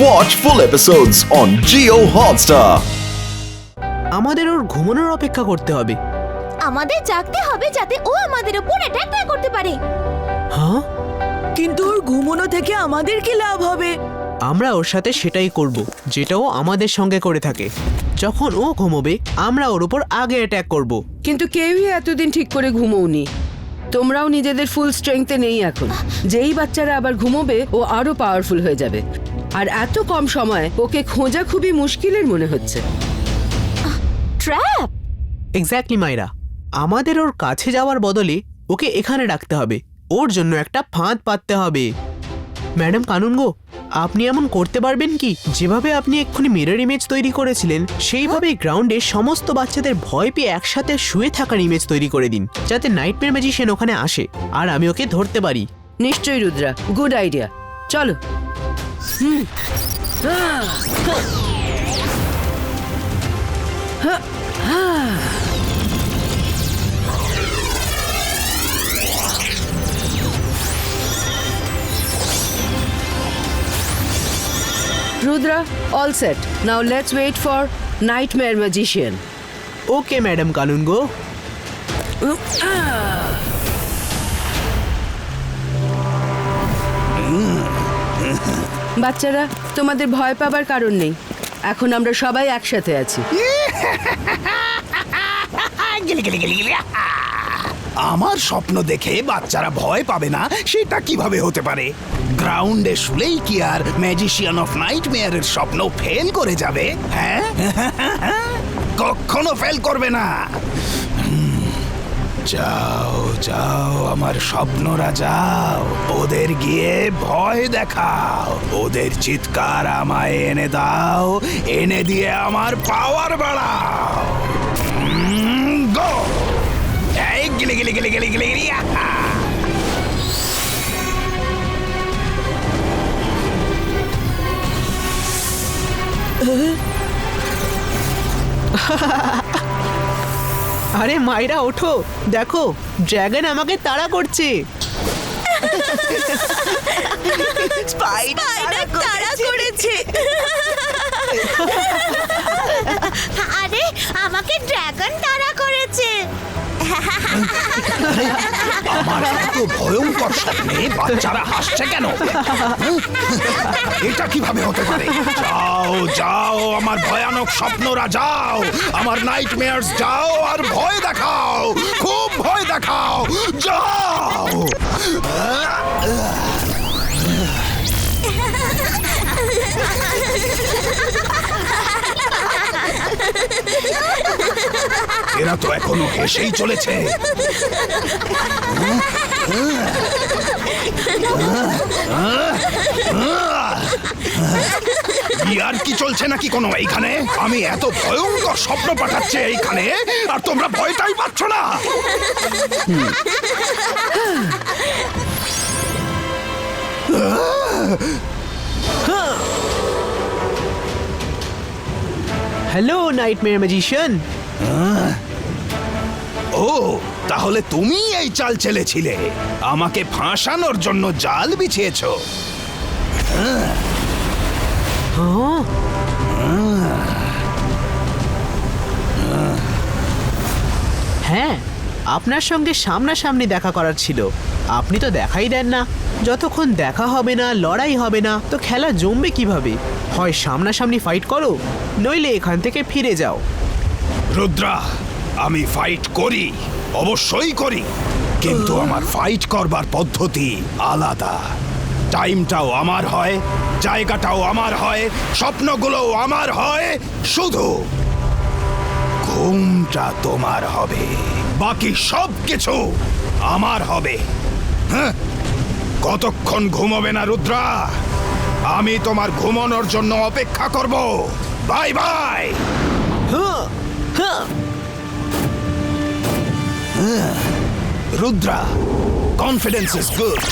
Watch full episodes on Jio Hotstar. আমাদের ওর ঘুমানোর অপেক্ষা করতে হবে। আমাদের জাগতে হবে যাতে ও আমাদের উপর অ্যাটাক না করতে পারে। হ্যাঁ, কিন্তু ওর ঘুমোনো থেকে আমাদের কি লাভ হবে? আমরা ওর সাথে সেটাই করব যেটা ও আমাদের সঙ্গে করে থাকে। যখন ও ঘুমোবে আমরা ওর উপর আগে অ্যাটাক করব। কিন্তু কেউই এতদিন ঠিক করে ঘুমোওনি। তোমরাও নিজেদের ফুল স্ট্রেংথে নেই এখন। যেই বাচ্চারা আবার ঘুমোবে ও আরো পাওয়ারফুল হয়ে যাবে। আর এত কম সময় ওকে খোঁজা খুবই মুশকিলের মনে হচ্ছে। ট্র্যাপ? এক্স্যাক্টলি মাইরা, আমাদের ওর কাছে যাওয়ার বদলে ওকে এখানে রাখতে হবে। ওর জন্য একটা ফাঁদ পাততে হবে। ম্যাডাম কানুনগো, আপনি এমন করতে পারবেন কি যেভাবে আপনি এক্ষুনি মিরর ইমেজ তৈরি করেছিলেন সেইভাবে গ্রাউন্ডে সমস্ত বাচ্চাদের ভয় পেয়ে একসাথে শুয়ে থাকার ইমেজ তৈরি করে দিন, যাতে নাইটমেয়ার ম্যাজিশিয়ান ওখানে আসে আর আমি ওকে ধরতে পারি। নিশ্চয়ই রুদ্রা, গুড আইডিয়া। চলো। Rudra, all set. Now let's wait for Nightmare Magician. Okay madam kanungo. বাচ্চারা, তোমাদের ভয় পাবার কারণ নেই। এখন আমরা সবাই একসাথে আছি। আমার স্বপ্ন দেখে বাচ্চারা ভয় পাবে না সেটা কিভাবে হতে পারে? গ্রাউন্ডে শুলেই কি আর ম্যাজিশিয়ান অফ নাইটমেয়ারের স্বপ্ন ফেল করে যাবে? হ্যাঁ, কখনো ফেল করবে না। যাও যাও আমার স্বপ্নরা, যাও ওদের গিয়ে ভয় দেখাও। ওদের চিৎকার আমায় এনে দাও, এনে দিয়ে আমার পাওয়ার বাড়াও। গো! এই গিলে গিলে গিলে গিলে গিলে গিলে, আহা! আরে মাইরা ওঠো, দেখো ড্রাগন আমাকে তাড়া করছে। স্পাইডার তাড়া করেছে। আরে আমাকে ড্রাগন তাড়া করেছে। আমার এত ভয়ঙ্কর স্বপ্নে বাচ্চারা হাসছে কেন? এটা কিভাবে হতে পারে? যাও যাও আমার ভয়ানক স্বপ্নরা, যাও আমার নাইটমেয়ার্স, যাও আর ভয় দেখাও, খুব ভয় দেখাও, যাও। এরা তো এখনো হেসেই চলেছে। আর কি চলছে নাকি কোনো এইখানে? আমি এত ভয়ঙ্কর স্বপ্ন পাঠাচ্ছি এইখানে আর তোমরা ভয়টাই পাচ্ছ না। Hello nightmare magician. ও, তাহলে তুমি এই চাল চেলেছিলে, আমাকে ফাঁসানোর জন্য জাল বিছিয়েছো। হ্যাঁ, আপনার সঙ্গে সামনাসামনি দেখা করার ছিল। আপনি তো দেখাই দেন না। যতক্ষণ দেখা হবে না, লড়াই হবে না, তো খেলা জমবে কিভাবে? হয় সামনাসামনি ফাইট করো, নইলে এখান থেকে ফিরে যাও। রুদ্রা, আমি ফাইট করি, অবশ্যই করি, কিন্তু আমার ফাইট করবার পদ্ধতি আলাদা। টাইমটাও আমার হয়, জায়গাটাও আমার হয়, স্বপ্নগুলোও আমার হয়, শুধু ঘুমটা তোমার হবে, বাকি সব কিছু আমার হবে। হ্যাঁ, কতক্ষণ ঘুমোবে না রুদ্রা? আমি তোমার ঘুমানোর জন্য অপেক্ষা করব। Bye bye. Rudra, confidence is good,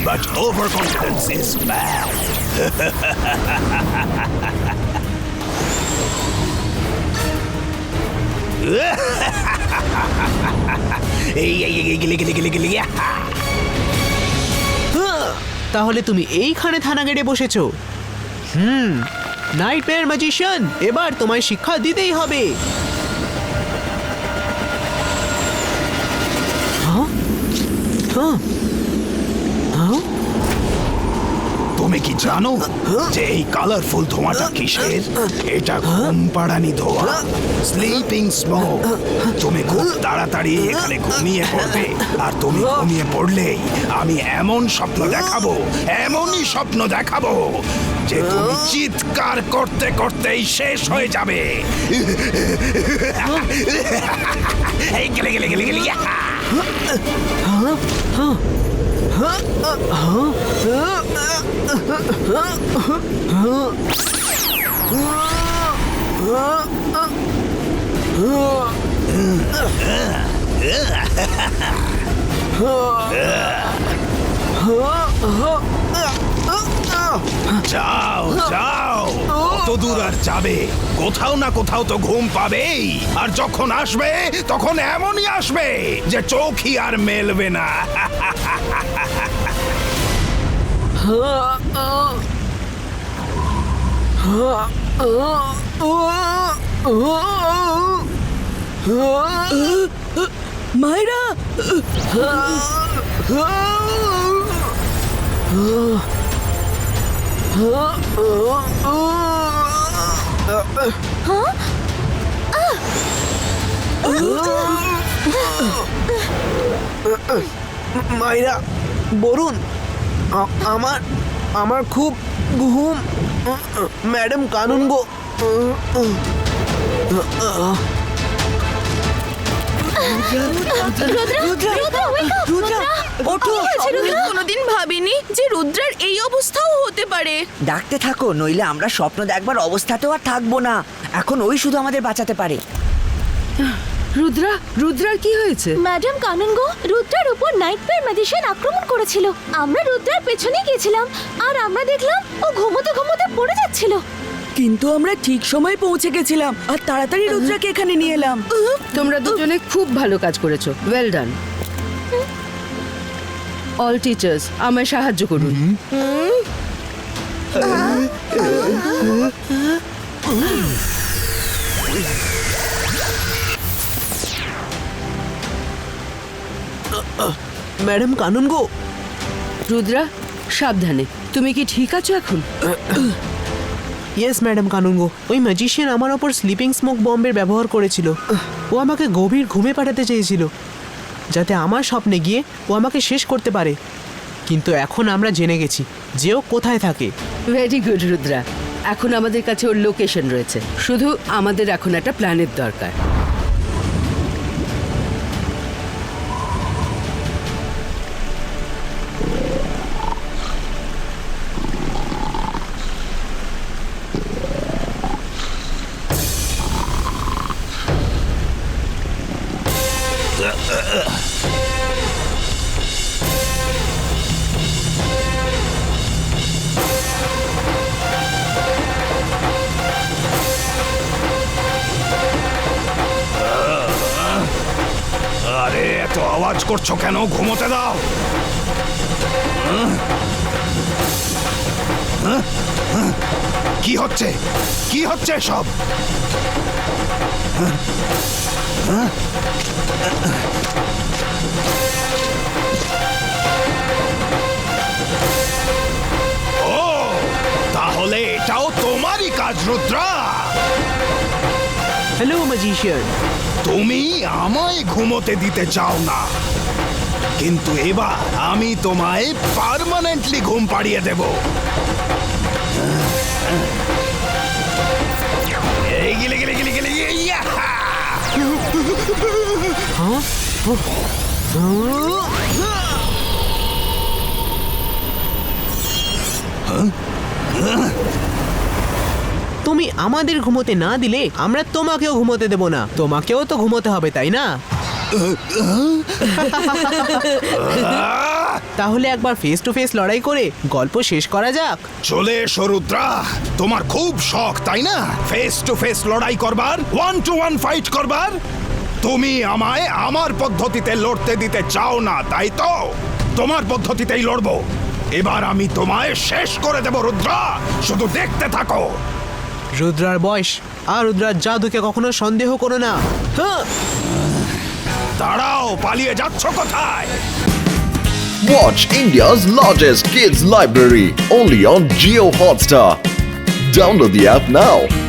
but overconfidence is bad. তাহলে তুমি এইখানে থানা গেড়ে বসেছো? নাইটমেয়ার ম্যাজিশিয়ান, এবার তোমায় শিক্ষা দিতেই হবে। হ্যাঁ? হ্যাঁ? হ্যাঁ? তুমি কি জানো যে এই কালারফুল ধোঁয়াটা কিসের? এটা ঘুম পাড়ানি ধোঁয়া, স্লিপিং স্মোক। তুমি খুব তাড়াতাড়ি এখানে ঘুমিয়ে পড়বে, আর তুমি ঘুমিয়ে পড়লেই আমি এমন স্বপ্ন দেখাবো, এমনই স্বপ্ন দেখাবো যে তুমি চিৎকার করতে করতেই শেষ হয়ে যাবে। এই গেলে গেলে গেলে গেলে যাও যাও, কত দূর আর যাবে? কোথাও না কোথাও তো ঘুম পাবেই, আর যখন আসবে তখন এমনই আসবে যে চোখই আর মেলবে না। মায়েরা, মাইরা, বরুণ, আমার আমার খুব ঘুম। ম্যাডাম কানুন গো। কোনোদিন ভাবিনি যে রুদ্রার এই অবস্থাও হতে পারে। ডাকতে থাকো, নইলে আমরা স্বপ্ন দেখবার অবস্থাতেও আর থাকবো না। এখন ওই শুধু আমাদের বাঁচাতে পারে। রুদ্রা, রুদ্রার কি হয়েছে? ম্যাডাম কানুনগো, রুদ্রার উপর নাইটমেয়ার ম্যাজিশিয়ান আক্রমণ করেছিল। আমরা রুদ্রার পেছনে গেছিলাম, আর আমরা দেখলাম ও ঘুমোতে ঘুমোতে পড়ে যাচ্ছিল। কিন্তু আমরা ঠিক সময় পৌঁছে গেছিলাম আর তাড়াতাড়ি রুদ্রাকে এখানে নিয়ে এলাম। তোমরা দুজনে খুব ভালো কাজ করেছো, ওয়েল ডান। অল টিচার্স আমায় সাহায্য করুন। ম্যাডাম কানুন গো। রুদ্রা, সাবধানে। তুমি কি ঠিক আছো এখন? ইয়েস ম্যাডাম কানুনগো, ওই ম্যাজিশিয়ান আমার ওপর স্লিপিং স্মোক বম্বের ব্যবহার করেছিল। ও আমাকে গভীর ঘুমে পাঠাতে চেয়েছিল, যাতে আমার স্বপ্নে গিয়ে ও আমাকে শেষ করতে পারে। কিন্তু এখন আমরা জেনে গেছি যে ও কোথায় থাকে। ভেরি গুড রুদ্রা, এখন আমাদের কাছে ওর লোকেশন রয়েছে। শুধু আমাদের এখন একটা প্ল্যানের দরকার। আরে এত আওয়াজ করছো কেন? ঘুমোতে দাও। কি হচ্ছে? কি হচ্ছে সব? ও, তাহলে এটাও তোমারই কাজ রুদ্রা। Hello magician. তুমি আমায় ঘুমোতে দিতে চাও না, কিন্তু এবার আমি তোমায় পার্মানেন্টলি ঘুম পাড়িয়ে দেব। এই গিলে গিলে গিলে গিলে ইয়া! তুমি আমাদের ঘুমোতে না দিলে আমরা তোমাকেও ঘুমোতে দেব না। তোমাকেও তো ঘুমোতে হবে, তাই না? তাহলে একবার ফেস টু ফেস লড়াই করে গল্প শেষ করা যাক। চলে এসো রুদ্রা, তোমার খুব শখ তাই না ফেস টু ফেস লড়াই করবার, 1 to 1 ফাইট করবার। তুমি আমায় আমার পদ্ধতিতে লড়তে দিতে চাও না, তাই তো? তোমার পদ্ধতিতেই লড়বো। এবার আমি তোমায় শেষ করে দেব রুদ্র, শুধু দেখতে থাকো। রুদ্রার বয়স আর রুদ্রার জাদুকে কখনো সন্দেহ করো না। হ্যাঁ। দাঁড়াও, পালিয়ে যাচ্ছ কোথায়? Watch India's largest kids library only on Geo Hotstar. Download the app now.